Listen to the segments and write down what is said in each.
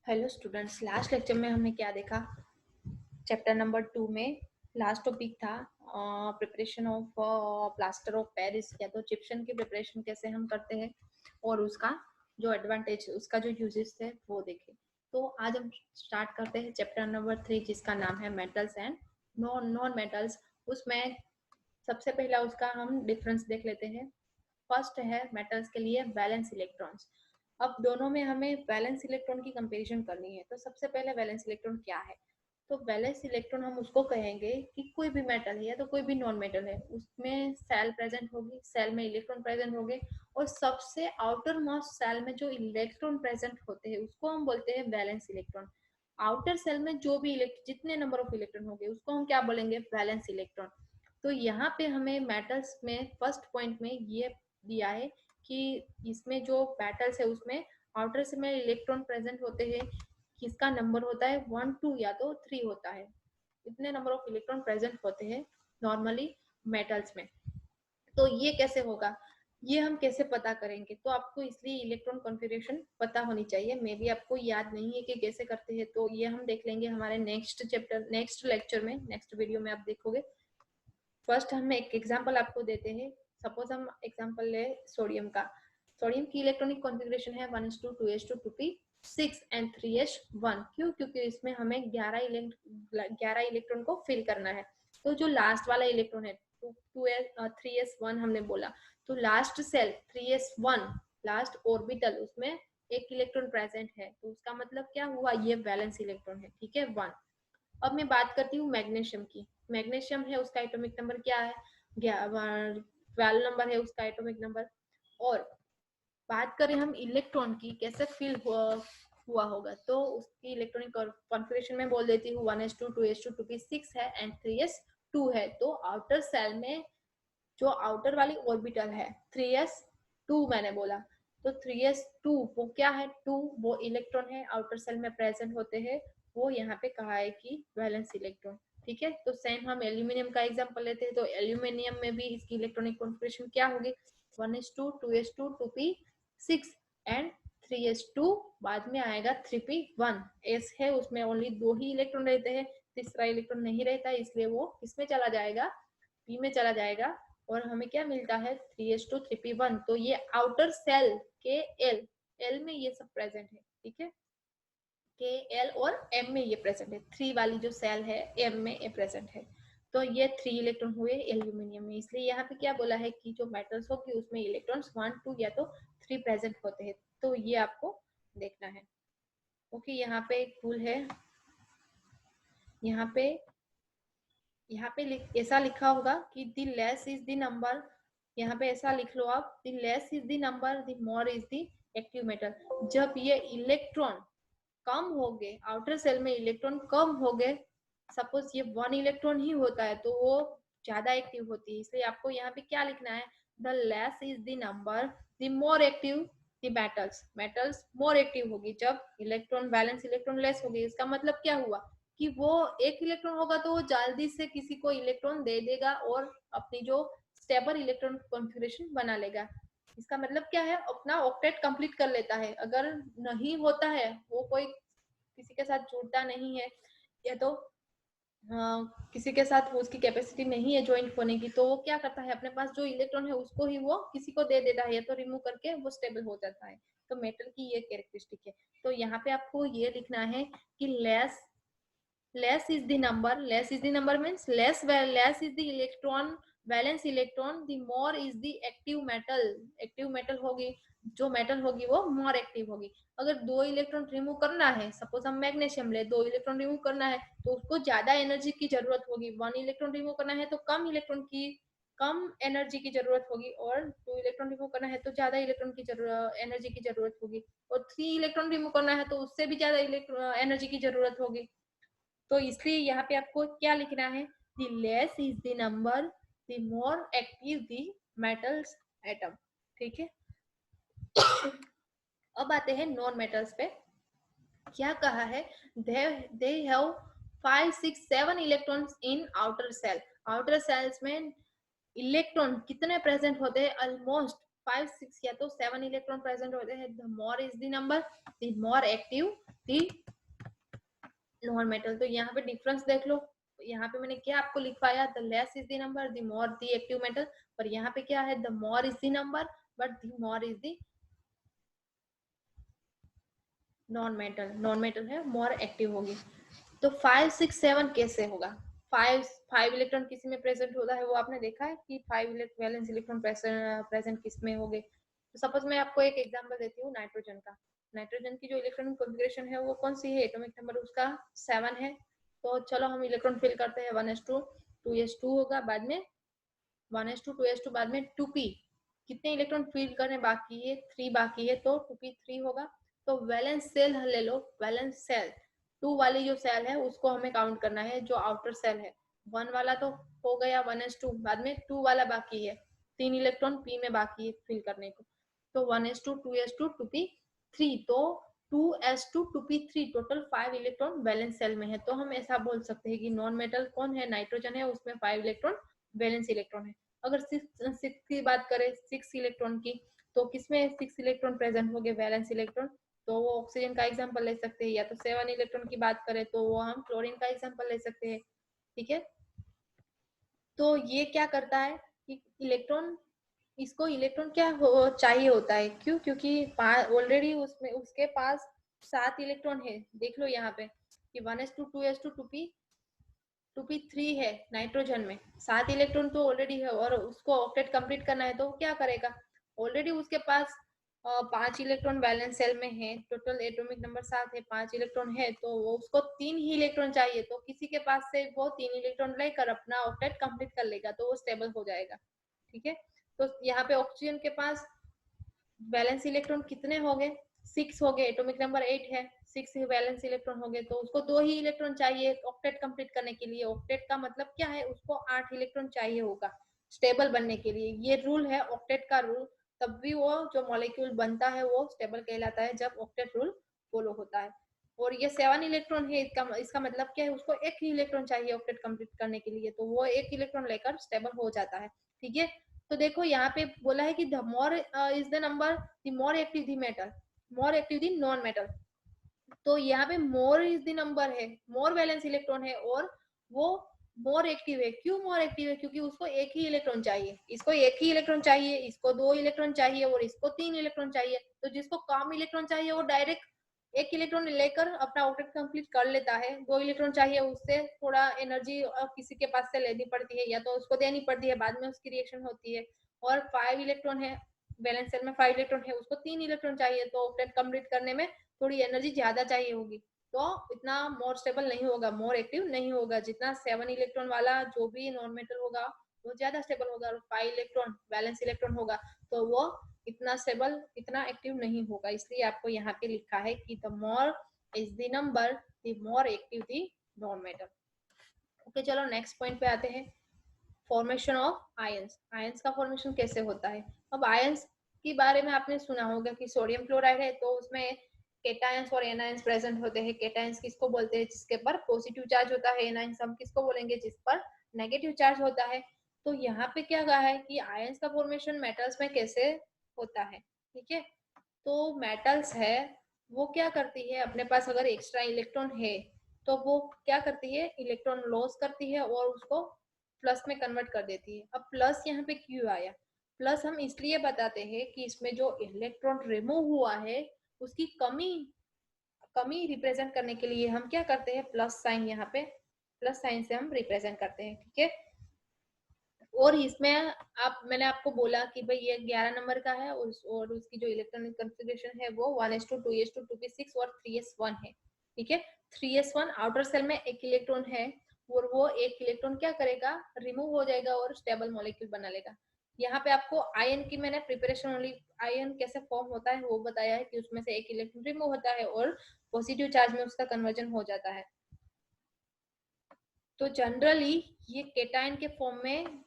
Hello students, last lecture में हमने क्या देखा? चैप्टर नंबर 2 में लास्ट टॉपिक था preparation of plaster of Paris या तो जिप्सम की प्रिपरेशन कैसे हम करते हैं और उसका जो एडवांटेज, उसका जो यूजेस थे वो देखे। तो आज हम स्टार्ट करते हैं चैप्टर नंबर 3 जिसका नाम है मेटल्स एंड नॉन मेटल्स। उसमें सबसे पहला उसका हम डिफरेंस देख लेते हैं। फर्स्ट है मेटल्स के लिए वैलेंस इलेक्ट्रॉन्स। अब दोनों में हमें वैलेंस इलेक्ट्रॉन की कंपैरिजन करनी है। तो सबसे पहले वैलेंस इलेक्ट्रॉन क्या है? तो वैलेंस इलेक्ट्रॉन हम उसको कहेंगे कि कोई भी मेटल है या तो कोई भी नॉन मेटल है, उसमें सेल प्रेजेंट होगी, सेल में इलेक्ट्रॉन प्रेजेंट होंगे और सबसे आउटर मोस्ट सेल में जो इलेक्ट्रॉन प्रेजेंट होते हैं उसको हम बोलते हैं वैलेंस इलेक्ट्रॉन। आउटर सेल में जो भी जितने नंबर ऑफ इलेक्ट्रॉन होंगे उसको हम क्या बोलेंगे? Valence electron. तो यहाँ पे हमें मेटल्स में फर्स्ट पॉइंट में ये दिया है कि इसमें जो मेटल्स है उसमें आउटर से में इलेक्ट्रॉन प्रेजेंट होते हैं, किसका नंबर होता है 1 2 या तो 3 होता है। इतने नंबर ऑफ इलेक्ट्रॉन प्रेजेंट होते हैं नॉर्मली मेटल्स में। तो ये कैसे होगा, ये हम कैसे पता करेंगे? तो आपको इसलिए इलेक्ट्रॉन कॉन्फ़िगरेशन पता होनी चाहिए। मे भी आपको याद नहीं है कि कैसे करते हैं, तो ये हम देख लेंगे हमारे नेक्स्ट चैप्टर, नेक्स्ट लेक्चर में, नेक्स्ट वीडियो में आप देखोगे। फर्स्ट हम एक एग्जांपल आपको देते हैं। सपोज हम एग्जांपल ले सोडियम का। सोडियम की इलेक्ट्रॉनिक कॉन्फ़िगरेशन है 1s2 2s2 2p6 and 3s1। क्यों? क्योंकि इसमें हमें 11 इलेक्ट्रॉन को फिल करना है। तो जो लास्ट वाला इलेक्ट्रॉन है 3s1 हमने बोला, तो last cell 3s1 last orbital उसमें एक इलेक्ट्रॉन प्रेजेंट है, तो उसका मतलब क्या हुआ? ये वैलेंस इलेक्ट्रॉन है, ठीक है, 1। अब मैं बात करती हूँ मैग्नीशियम की। मैग्नीशियम है, उसका एटॉमिक नंबर क्या है? 12 नंबर है उसका एटॉमिक नंबर। और बात करें हम इलेक्ट्रॉन की, कैसे फिल हुआ होगा, तो उसकी इलेक्ट्रॉनिक कॉन्फ़िगरेशन में बोल देती हूँ 1s2 2s2 2p6 है एंड 3s2 है। तो आउटर सेल में जो आउटर वाली ऑर्बिटल है 3s2 मैंने बोला, तो 3s2 वो क्या है? 2 वो इलेक्ट्रॉन है आउटर सेल में प्रेजेंट होते हैं, वो यहाँ पे कहा है कि वैलेंस इलेक्ट्रॉन। ठीक है, तो सेम हम एल्यूमिनियम का एग्जांपल लेते हैं। तो एल्यूमिनियम में भी इसकी इलेक्ट्रॉनिक कॉन्फ़िगरेशन क्या होगी? 1s2 2s2 2p6 and 3s2, बाद में आएगा 3p1। एस है उसमें ओनली 2 ही इलेक्ट्रॉन रहते हैं, तीसरा इलेक्ट्रॉन नहीं रहता, इसलिए वो किसमें चला जाएगा? पी में चला जाएगा। और हमें क्या मिलता है? 3s2 3p1। तो ये आउटर सेल के एल एल में ये सब प्रेजेंट है, ठीक है, के एल और एम में ये प्रेजेंट है। 3 वाली जो सेल है एम में ये प्रेजेंट है। तो ये 3 इलेक्ट्रॉन हुए एल्यूमिनियम में। इसलिए यहाँ पे क्या बोला है कि जो मेटल्स होगी उसमें इलेक्ट्रॉन्स 1 2 या तो 3 प्रेजेंट होते हैं। तो ये आपको देखना है। ओके, यहाँ पे एक रूल है, यहाँ पे ऐसा लिखा होगा कि the less is the number. यहाँ पे ऐसा लिख लो आप, the less is the number the more is the active metal. जब ये इलेक्ट्रॉन कम हो गए, आउटर सेल में इलेक्ट्रॉन कम हो गए, सपोज ये 1 इलेक्ट्रॉन ही होता है, तो वो ज्यादा एक्टिव होती है। इसलिए आपको यहाँ पे क्या लिखना है? The less is the number the more active the metals. Metals more active होगी जब इलेक्ट्रॉन बैलेंस इलेक्ट्रॉन लेस होगी। इसका मतलब क्या हुआ कि वो एक इलेक्ट्रॉन होगा तो वो जल्दी से किसी को इलेक्ट्रॉन दे देगा और अपनी जो स्टेबल इलेक्ट्रॉन कॉन्फ़िगरेशन बना लेगा। इसका मतलब क्या है? अपना ऑक्टेट कंप्लीट कर लेता है। अगर नहीं होता है, वो कोई किसी के साथ जुड़ता नहीं है या तो किसी के साथ वो उसकी कैपेसिटी नहीं है ज्वाइंट होने की, तो वो क्या करता है? अपने पास जो इलेक्ट्रॉन है उसको ही वो किसी को दे देता है या तो रिमूव करके वो स्टेबल हो जाता है। तो मेटल की ये कैरेक्टरिस्टिक है। तो यहाँ पे आपको ये लिखना है कि less is the number, less is the number means less is the electron, valence electron, the more is the active metal। active metal होगी, जो मेटल होगी वो मोर एक्टिव होगी। अगर 2 इलेक्ट्रॉन रिमूव करना है, सपोज हम मैग्नीशियम ले, 2 इलेक्ट्रॉन रिमूव करना है तो उसको ज्यादा एनर्जी की जरूरत होगी। 1 इलेक्ट्रॉन रिमूव करना है तो कम एनर्जी की जरूरत होगी, और 2 इलेक्ट्रॉन रिमूव करना है तो ज्यादा इलेक्ट्रॉन की एनर्जी की जरूरत होगी, और 3 इलेक्ट्रॉन रिमूव करना है तो उससे भी ज्यादा एनर्जी की जरूरत होगी। तो इसलिए यहाँ पे आपको क्या लिखना है? The less is the number the more active the metals atom. ठीक है, अब आते हैं नॉन मेटल्स पे। क्या कहा है? They have 5 6 7 electrons in outer shell. Outer shells में इलेक्ट्रॉन कितने प्रेजेंट होते हैं? ऑलमोस्ट 5 6 या तो 7 इलेक्ट्रॉन प्रेजेंट होते हैं। The more is the number the more active the non metal. तो यहाँ पे डिफरेंस देख लो, यहाँ पे मैंने क्या आपको लिखवाया, the less is the number the more the active metal, पर यहाँ पे क्या है, the more is the number but the more is the non metal, non metal है मोर एक्टिव होगी। तो 5 6 7 कैसे होगा, 5 इलेक्ट्रॉन किसी में प्रेजेंट होता है, वो आपने देखा है कि 5 वैलेंस इलेक्ट्रॉन प्रेजेंट किस में होंगे। तो सपोज मैं आपको एक एग्जांपल देती हूँ नाइट्रोजन का। नाइट्रोजन की जो इलेक्ट्रॉनिक कॉन्फ़िगरेशन है वो कौन सी है, एटॉमिक नंबर उसका 7 है। तो चलो हम इलेक्ट्रॉन फिल करते हैं 1s2, 2s2 होगा, बाद में 1s2 2s2, बाद में 2p। कितने इलेक्ट्रॉन फिल करने बाकी है, 3 बाकी है, तो 2p3 होगा। तो वैलेंस सेल ले लो, वैलेंस सेल 2 वाली जो सेल है उसको हमें काउंट करना है, जो आउटर सेल है। 1 वाला तो हो गया 1s2, बाद में 2 वाला बाकी है, 3 इलेक्ट्रॉन p में बाकी है फिल करने को। तो 1s2 2s2 2p3, तो 2s2 2p3 total 5 electron valence shell में है। तो हम ऐसा बोल सकते हैं कि नॉन मेटल कौन है, नाइट्रोजन है, उसमें 5 इलेक्ट्रॉन वैलेंस इलेक्ट्रॉन है। अगर 6 की बात करें, 6 इलेक्ट्रॉन की, तो किसमें 6 इलेक्ट्रॉन प्रेजेंट हो गए वैलेंस इलेक्ट्रॉन, तो वो ऑक्सीजन का एग्जांपल ले सकते हैं। या तो 7 इलेक्ट्रॉन की बात करें तो वो हम क्लोरीन का एग्जांपल ले सकते हैं। ठीक है, तो ये क्या करता है कि इलेक्ट्रॉन, इसको इलेक्ट्रॉन क्या चाहिए होता है, क्यों, क्योंकि ऑलरेडी उसमें उसके पास 7 इलेक्ट्रॉन है। देख लो यहाँ पे कि 1s2 2s2 2p3 है, नाइट्रोजन में 7 इलेक्ट्रॉन तो ऑलरेडी है, और उसको ऑक्टेट कंप्लीट करना है तो क्या करेगा, ऑलरेडी उसके पास 5 इलेक्ट्रॉन बैलेंस सेल में है, टोटल एटॉमिक नंबर 7 है, 5 इलेक्ट्रॉन है, तो वो उसको 3 ही इलेक्ट्रॉन चाहिए, तो किसी के पास से वो 3 इलेक्ट्रॉन लेकर अपना ऑक्टेट कंप्लीट कर लेगा, तो वो स्टेबल हो जाएगा। ठीक है, तो यहाँ पे ऑक्सीजन के पास बैलेंस इलेक्ट्रॉन कितने हो गए, 6 हो गए, एटॉमिक नंबर 8 है, 6 बैलेंस इलेक्ट्रॉन हो गए, तो उसको 2 ही इलेक्ट्रॉन चाहिए ऑक्टेट कंप्लीट करने के लिए। ऑक्टेट का मतलब क्या है, उसको 8 इलेक्ट्रॉन चाहिए होगा स्टेबल बनने के लिए। ये रूल है ऑक्टेट का रूल, तब भी वो जो मॉलिक्यूल बनता है वो स्टेबल कहलाता है जब ऑक्टेट रूल फॉलो होता है। और ये 7 इलेक्ट्रॉन है, इसका मतलब क्या है, उसको एक ही इलेक्ट्रॉन चाहिए ऑक्टेट कंप्लीट करने के लिए, तो वो एक इलेक्ट्रॉन लेकर स्टेबल हो जाता है। ठीक है, तो देखो यहाँ पे बोला है कि the more is the number the more active the metal, more active the non metal. तो यहाँ पे मोर इज द नंबर है, मोर वैलेंस इलेक्ट्रॉन है, और वो मोर एक्टिव है। क्यों मोर एक्टिव है, क्योंकि उसको एक ही इलेक्ट्रॉन चाहिए, इसको एक ही इलेक्ट्रॉन चाहिए, इसको 2 इलेक्ट्रॉन चाहिए, और इसको 3 इलेक्ट्रॉन चाहिए। तो जिसको कम इलेक्ट्रॉन चाहिए वो डायरेक्ट एक इलेक्ट्रॉन लेकर अपना ऑक्टेट कंप्लीट कर लेता है। 2 इलेक्ट्रॉन चाहिए, उससे थोड़ा एनर्जी किसी के पास से लेनी पड़ती है, या तो उसको देनी पड़ती है, बाद में उसकी रिएक्शन होती है। और 5 इलेक्ट्रॉन है, बैलेंस सेल में 5 इलेक्ट्रॉन है, उसको 3 इलेक्ट्रॉन चाहिए, तो ऑक्टेट कंप्लीट करने में थोड़ी एनर्जी ज्यादा चाहिए होगी, तो इतना मोर स्टेबल नहीं होगा, मोर एक्टिव नहीं होगा। जितना 7 इलेक्ट्रॉन वाला जो भी नॉन मेटल होगा वो ज्यादा स्टेबल होगा, और 5 इलेक्ट्रॉन बैलेंस इलेक्ट्रॉन होगा तो वो इतना स्टेबल, इतना एक्टिव नहीं होगा। इसलिए आपको यहाँ पे लिखा है कि the more is the number the more active the non metal. Okay, चलो नेक्स्ट पॉइंट पे आते हैं, फॉर्मेशन ऑफ आयंस। आयंस का फॉर्मेशन कैसे होता है। अब आयंस के बारे में आपने सुना होगा कि सोडियम क्लोराइड है तो उसमें केटायंस और एनायंस प्रेजेंट होते हैं। केटायंस किसको बोलते हैं, जिसके पर पॉजिटिव चार्ज होता है। एनायंस हम किसको बोलेंगे, जिस पर नेगेटिव चार्ज होता है। तो यहाँ पे क्या कहा है कि आयंस का फॉर्मेशन मेटल्स में कैसे होता है। ठीक है, तो मेटल्स है वो क्या करती है, अपने पास अगर एक्स्ट्रा इलेक्ट्रॉन है तो वो क्या करती है, इलेक्ट्रॉन लॉस करती है और उसको प्लस में कन्वर्ट कर देती है। अब प्लस यहाँ पे क्यों आया, प्लस हम इसलिए बताते हैं कि इसमें जो इलेक्ट्रॉन रिमूव हुआ है उसकी कमी कमी रिप्रेजेंट करने के लिए हम क्या करते हैं, प्लस साइन, यहाँ पे प्लस साइन से हम रिप्रेजेंट करते हैं। ठीक है, और इसमें आप, मैंने आपको बोला कि भाई ये 11 नंबर का है, और उसकी जो इलेक्ट्रॉनिक कॉन्फ़िगरेशन है वो 1s2 2s2 2p6 और 3s1 है। ठीक है, 3s1 आउटर सेल में एक इलेक्ट्रॉन है, और वो एक इलेक्ट्रॉन क्या करेगा, रिमूव हो जाएगा और स्टेबल मॉलिक्यूल बना लेगा। यहाँ पे आपको आयन की मैंने प्रिपरेशन ओनली, आयन कैसे फॉर्म होता है वो बताया है कि उसमें से एक इलेक्ट्रॉन रिमूव होता है और पॉजिटिव चार्ज में उसका कन्वर्जन हो जाता है। तो जनरली ये केटायन के फॉर्म में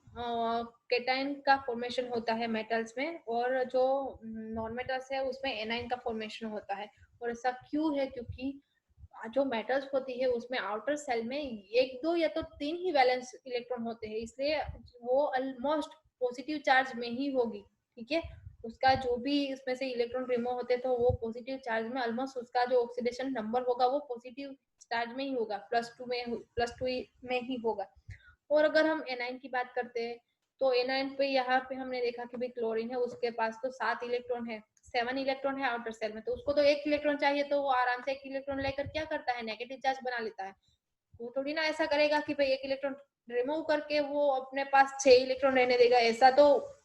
केटायन का फॉर्मेशन होता है मेटल्स में, और जो नॉन मेटल्स है उसमें एनायन का फॉर्मेशन होता है। और ऐसा क्यों है, क्योंकि जो मेटल्स होती है उसमें आउटर सेल में एक दो या तो 3 ही वैलेंस इलेक्ट्रॉन होते हैं, इसलिए वो ऑलमोस्ट पॉजिटिव चार्ज में ही होगी। ठीक है, उसका जो भी उसमें से इलेक्ट्रॉन रिमूव होते तो वो पॉजिटिव चार्ज में ऑलमोस्ट उसका जो ऑक्सीडेशन नंबर होगा वो पॉजिटिव चार्ज में ही होगा, +2 में ही होगा। और अगर हम एनाइन की बात करते हैं तो एनाइन पे यहाँ पे हमने देखा कि भाई क्लोरीन है, उसके पास तो 7 इलेक्ट्रॉन है, 7 इलेक्ट्रॉन है आउटर सेल में, तो उसको तो 1 इलेक्ट्रॉन चाहिए, तो वो आराम से 1 इलेक्ट्रॉन लेकर क्या करता है, नेगेटिव चार्ज बना लेता है। वो थोड़ी ना ऐसा करेगा कि भाई 1 इलेक्ट्रॉन रिमूव करके वो अपने पास 6 इलेक्ट्रॉन रहने देगा,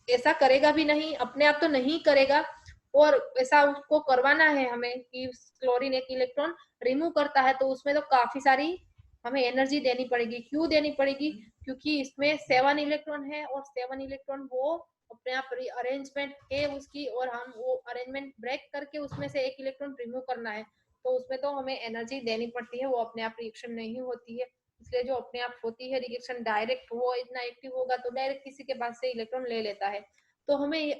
ऐसा करेगा भी नहीं, अपने आप तो नहीं करेगा। और ऐसा उसको करवाना है हमें कि क्लोरीन 1 इलेक्ट्रॉन रिमूव करता है तो उसमें तो काफी सारी हमें एनर्जी देनी पड़ेगी। क्यों देनी पड़ेगी? क्योंकि इसमें 7 इलेक्ट्रॉन है और 7 इलेक्ट्रॉन वो अपने आप अरेंजमेंट है उसकी, और हम वो अरेंजमेंट ब्रेक करके उसमें से 1 इलेक्ट्रॉन रिमूव करना है, तो उसमें तो हमें एनर्जी देनी पड़ती है, वो अपने आप रिएक्शन नहीं होती है। इसलिए जो अपने आप होती है रिएक्शन डायरेक्ट, वो इतना एक्टिव होगा तो डायरेक्ट किसी के पास से इलेक्ट्रॉन ले लेता है। तो हमें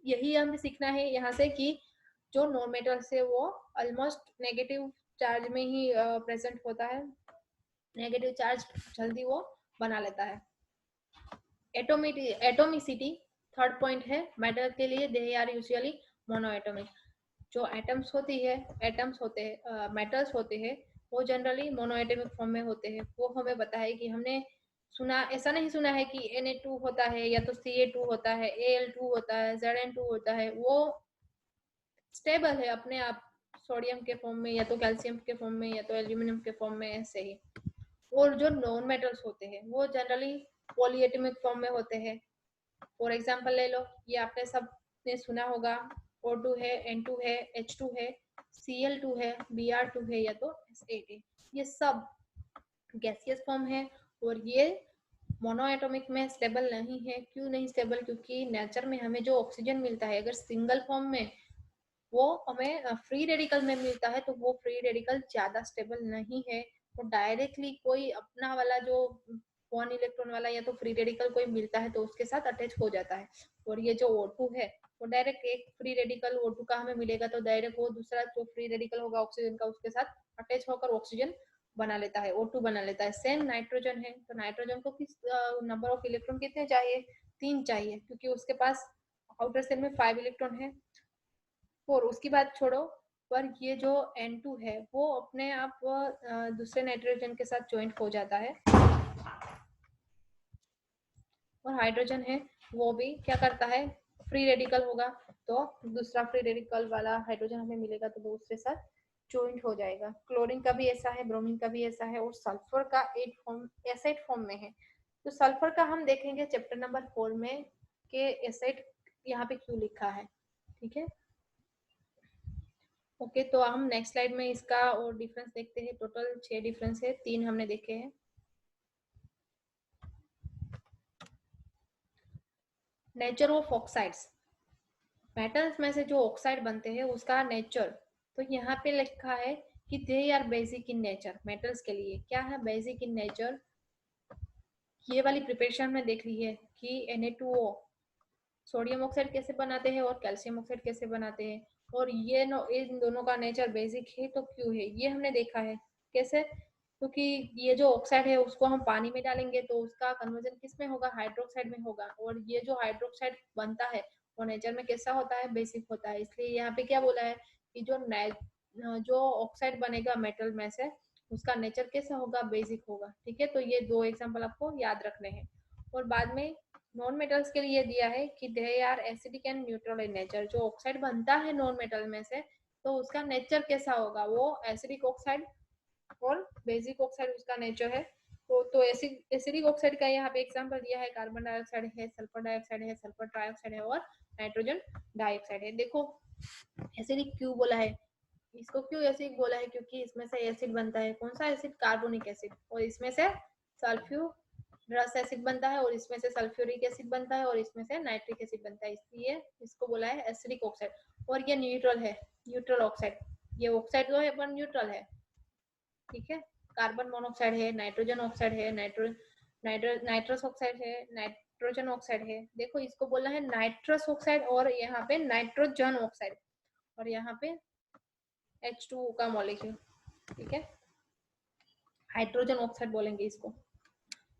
यही हमें सीखना है यहाँ से कि जो नॉन मेटल से वो ऑलमोस्ट नेगेटिव चार्ज में ही प्रेजेंट होता है, नेगेटिव चार्ज जल्दी वो बना लेता है। एटोमिसिटी थर्ड पॉइंट है मेटल के लिए, दे आर यूजुअली मोनोएटॉमिक। जो एटम्स होते हैं, मेटल्स होते हैं, वो जनरली मोनोएटॉमिक फॉर्म में होते हैं। वो हमें पता है कि हमने सुना, ऐसा नहीं सुना है कि Na2 होता है या तो Ca2 होता है, Al2 होता है, Zn2 होता है। वो स्टेबल है अपने आप, सोडियम के फॉर्म में या तो कैल्शियम के फॉर्म में या तो एल्यूमिनियम के फॉर्म में, ऐसे ही। और जो नॉन मेटल्स होते हैं वो जनरली पॉलीएटॉमिक फॉर्म में होते हैं। फॉर एग्जांपल ले लो, ये आपने सब ने सुना होगा, O2 है, N2 है, H2 है, Cl2 है, Br2 है या तो S8 है। ये सब गैसियस फॉर्म है और ये मोनोएटॉमिक में स्टेबल नहीं है। क्यों नहीं स्टेबल? क्योंकि नेचर में हमें जो ऑक्सीजन मिलता है, अगर सिंगल फॉर्म में वो हमें फ्री रेडिकल में मिलता है, तो वो फ्री रेडिकल ज्यादा स्टेबल नहीं है। तो डायरेक्टली कोई अपना वाला जो 1 इलेक्ट्रॉन वाला या तो फ्री रेडिकल कोई मिलता है तो उसके साथ अटैच हो जाता है। और ये जो O2 है वो डायरेक्ट एक फ्री रेडिकल O2 का हमें मिलेगा तो डायरेक्ट वो दूसरा जो फ्री रेडिकल होगा ऑक्सीजन का, उसके साथ अटैच होकर ऑक्सीजन बना लेता है, O2 बना लेता है। सेम नाइट्रोजन है, तो नाइट्रोजन को किस नंबर ऑफ इलेक्ट्रॉन कितने चाहिए? 3 चाहिए, क्योंकि उसके पास आउटर सेल में 5 इलेक्ट्रॉन है। और उसकी बात छोड़ो, पर ये जो N2 है वो अपने आप दूसरे नाइट्रोजन के साथ ज्वाइंट हो जाता है। और हाइड्रोजन है वो भी क्या करता है, फ्री रेडिकल होगा तो दूसरा फ्री रेडिकल वाला हाइड्रोजन हमें मिलेगा तो वो उसके साथ ज्वाइंट हो जाएगा। क्लोरीन का भी ऐसा है, ब्रोमीन का भी ऐसा है, और सल्फर का एसिड फॉर्म में है। तो सल्फर का हम देखेंगे चैप्टर नंबर 4 में कि एसिड यहाँ पे क्यों लिखा है। ठीक है, ओके। तो हम नेक्स्ट स्लाइड में इसका और डिफरेंस देखते हैं। टोटल 6 डिफरेंस है, 3 हमने देखे हैं। नेचर ऑफ ऑक्साइड्स, मेटल्स में से जो ऑक्साइड बनते हैं उसका नेचर, तो यहाँ पे लिखा है कि they are basic in nature. Metals के लिए क्या है बेसिक इन नेचर? ये वाली प्रिपरेशन में देख ली है कि Na2O सोडियम ऑक्साइड कैसे बनाते हैं और कैल्शियम ऑक्साइड कैसे बनाते हैं, और ये इन दोनों का नेचर बेसिक है तो क्यों है ये हमने देखा है। कैसे? क्योंकि ये जो ऑक्साइड है उसको हम पानी में डालेंगे तो उसका कन्वर्जन किस में होगा? हाइड्रोक्साइड में होगा। और ये जो हाइड्रोक्साइड बनता है वो नेचर में कैसा होता है? बेसिक होता है। इसलिए यहाँ पे क्या बोला है कि जो ऑक्साइड बनेगा मेटल में से उसका नेचर कैसा होगा? बेसिक होगा। ठीक है, तो ये 2 एग्जाम्पल आपको याद रखने हैं। और बाद में नॉन मेटल्स के लिए दिया है कि they are acidic and neutral in nature. जो ऑक्साइड बनता है नॉन मेटल में से तो उसका नेचर कैसा होगा? वो एसिडिक ऑक्साइड और बेसिक ऑक्साइड उसका नेचर है। तो एसिडिक ऑक्साइड का यहाँ पे एग्जांपल दिया है, कार्बन डाइऑक्साइड है, सल्फर डाइऑक्साइड है, सल्फर ट्राइऑक्साइड है और नाइट्रोजन डाइऑक्साइड है। देखो एसिडिक क्यों बोला है, इसको क्यों एसिडिक बोला है? क्योंकि इसमें से एसिड बनता है। कौन सा एसिड? Carbonic acid. और इसमें से सल्फ्यूरस एसिड बनता है और इसमें से सल्फ्यूरिक एसिड बनता है और इसमें से नाइट्रिक एसिड बनता है, इसलिए इसको बोला है एसिडिक ऑक्साइड। और ये न्यूट्रल है, न्यूट्रल ऑक्साइड। ये ऑक्साइड जो है पर न्यूट्रल है। ठीक है, कार्बन मोनोऑक्साइड है, नाइट्रोजन ऑक्साइड है, नाइट्रस ऑक्साइड है, नाइट्रोजन ऑक्साइड है। देखो इसको बोलना है नाइट्रस ऑक्साइड और यहाँ पे नाइट्रोजन ऑक्साइड, और यहाँ पे H2O का मॉलिक्यूल। ठीक है, हाइड्रोजन ऑक्साइड बोलेंगे इसको।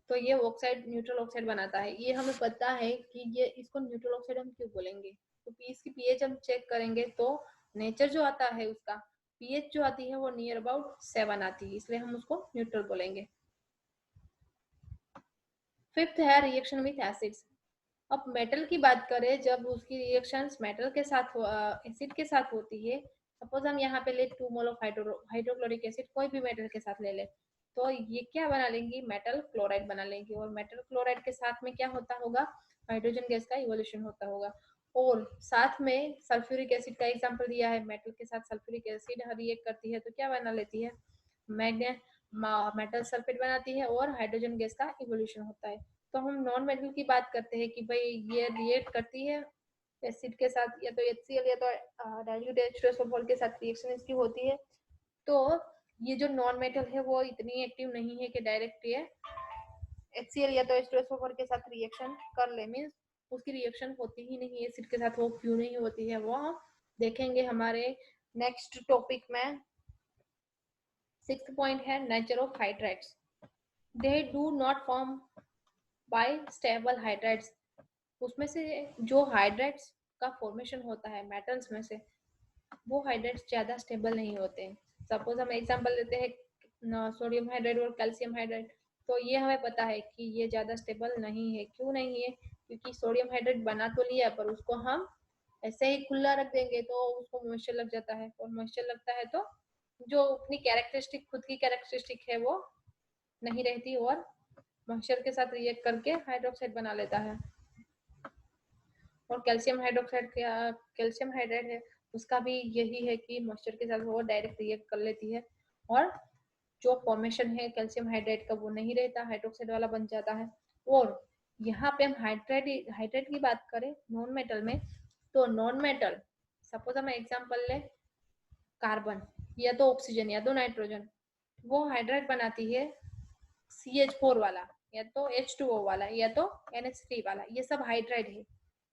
तो ये ऑक्साइड न्यूट्रल ऑक्साइड बनाता है। ये हमें पता है कि ये इसको न्यूट्रल ऑक्साइड हम क्यों बोलेंगे। तो इसकी पीएच हम चेक करेंगे तो नेचर जो आता है उसका पीएच जो आती है वो नियर अबाउट 7 आती है, इसलिए हम उसको न्यूट्रल बोलेंगे। फिफ्थ है रिएक्शन विथ एसिड्स। अब मेटल की बात करें, जब उसकी रिएक्शंस मेटल के साथ एसिड के साथ होती है, सपोज हम यहाँ पे ले 2 मोल ऑफ हाइड्रोक्लोरिक एसिड कोई भी मेटल के साथ ले ले, तो ये क्या बना लेंगी, मेटल क्लोराइड बना लेंगी। और मेटल क्लोराइड के साथ में क्या होता होगा, हाइड्रोजन गैस का इवोल्यूशन होता होगा। और साथ में सल्फ्यूरिक एसिड का एग्जांपल दिया है, मेटल के साथ सल्फ्यूरिक एसिड रिएक्ट करती है तो क्या बना लेती है, मैग्ने मेटल सल्फेट बनाती है और हाइड्रोजन गैस का इवोल्यूशन होता है। तो हम नॉन मेटल की बात करते हैं कि भाई ये रिएक्ट करती है एसिड के साथ, या तो HCl या तो डाइल्यूट H2SO4 के साथ रिएक्शन इसकी होती है। तो ये जो नॉन मेटल है वो इतनी एक्टिव नहीं है कि डायरेक्ट ये HCl या तो H2SO4 के साथ रिएक्शन कर ले, मीन्स उसकी रिएक्शन होती ही नहीं एसिड के साथ। वो क्यों नहीं होती है वो हम देखेंगे हमारे नेक्स्ट टॉपिक में। सिक्स्थ पॉइंट है nature of hydrides. They do not form by stable hydrides. उसमें से जो हाइड्राइड्स का फॉर्मेशन होता है मेटल्स में से, वो हाइड्राइड्स ज़्यादा स्टेबल नहीं होते हैं। सपोज हम एग्जांपल लेते हैं सोडियम हाइड्राइड और कैल्शियम हाइड्राइड, तो ये हमें पता है कि ये ज़्यादा स्टेबल नहीं है। क्यों नहीं है, क्योंकि सोडियम हाइड्राइड बना तो लिया पर उसको हम ऐसे ही खुला रख देंगे तो उसको मॉइस्चर लग जाता है, और मॉइस्चर लगता है तो जो अपनी कैरेक्टरिस्टिक खुद की कैरेक्टरिस्टिक है वो नहीं रहती और मॉइस्चर के साथ रिएक्ट करके हाइड्रोक्साइड बना लेता है। और कैल्शियम हाइड्रोक्साइड का कैल्शियम हाइड्राइड है उसका भी यही है कि मॉइस्चर के साथ वो डायरेक्ट रिएक्ट कर लेती है, और जो फॉर्मेशन है कैल्शियम हाइड्राइड का वो नहीं रहता, हाइड्रोक्साइड वाला बन जाता है। और यहाँ पे हम हाइड्राइड हाइड्राइड की बात करें नॉन मेटल में, तो नॉन मेटल सपोज हम एग्जांपल ले कार्बन या तो ऑक्सीजन या तो नाइट्रोजन, वो हाइड्राइड बनाती है CH4 वाला या तो H2O वाला या तो NH3 वाला, ये सब हाइड्राइड है।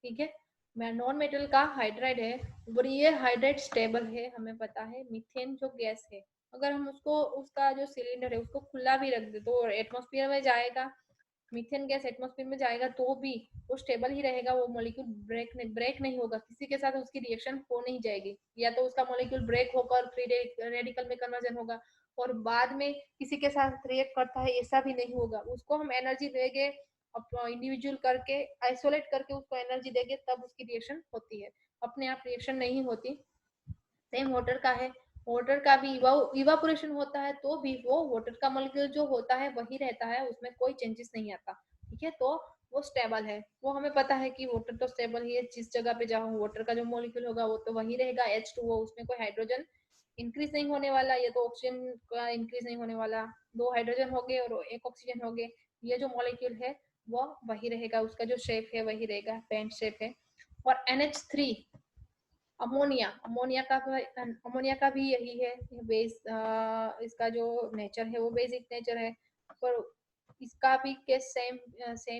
ठीक है, मैं नॉन मेटल का हाइड्राइड है और ये हाइड्राइड स्टेबल है। हमें पता है मीथेन जो गैस है, अगर हम उसको उसका जो सिलेंडर है उसको खुला भी रख दे तो एटमॉस्फेयर में जाएगा, मीथेन गैस एटमॉस्फेयर में जाएगा तो भी वो स्टेबल ही रहेगा। वो मॉलिक्यूल ब्रेक नहीं होगा, किसी के साथ उसकी रिएक्शन हो नहीं जाएगी, या तो उसका मॉलिक्यूल ब्रेक होकर फ्री रेडिकल में कन्वर्जन होगा और बाद में किसी के साथ रिएक्ट करता है, ऐसा भी नहीं होगा। उसको हम एनर्जी देंगे इंडिविजुअल करके, आइसोलेट करके उसको एनर्जी देंगे तब उसकी रिएक्शन होती है, अपने आप रिएक्शन नहीं होती। सेम वाटर का है, वाटर का भी इवापोरेशन होता है तो भी वो वाटर का मॉलिक्यूल जो होता है वही रहता है, उसमें कोई चेंजेस नहीं आता। ठीक है, तो वो स्टेबल है। वो हमें पता है कि वाटर तो स्टेबल ही है, जिस जगह पे जाओ वाटर का जो मॉलिक्यूल होगा वो तो वही रहेगा H2O, उसमें कोई हाइड्रोजन इंक्रीज नहीं होने वाला, या तो ऑक्सीजन का इंक्रीज नहीं होने वाला। 2 हाइड्रोजन हो गए और 1 ऑक्सीजन हो गए, ये जो मॉलिक्यूल है वो वही रहेगा, उसका जो शेप है वही रहेगा, पेंट शेप है। और NH3 अमोनिया, अमोनिया का भी यही है बेस, इसका जो नेचर है वो बेसिक नेचर है, पर इसका भी केस सेम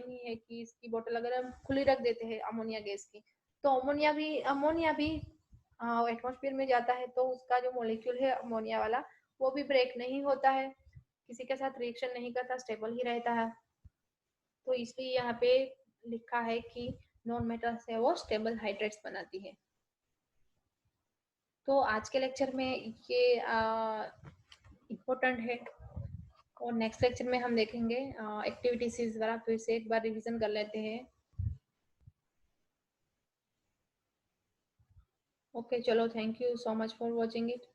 ही है कि इसकी बोतल अगर हम खुली रख देते हैं अमोनिया गैस की, तो अमोनिया भी एटमॉस्फेयर में जाता है तो उसका जो मॉलिक्यूल है अमोनिया वाला वो भी ब्रेक नहीं होता है, किसी के साथ रिएक्शन नहीं करता, स्टेबल ही रहता है। तो इसलिए यहाँ पे लिखा है कि नॉन मेटल से वो स्टेबल हाइड्रेट्स बनाती है। तो आज के लेक्चर में ये इम्पोर्टेंट है, और नेक्स्ट लेक्चर में हम देखेंगे एक्टिविटीज वगैरह, फिर से एक बार रिवीजन कर लेते हैं। ओके चलो, thank you so much for watching it.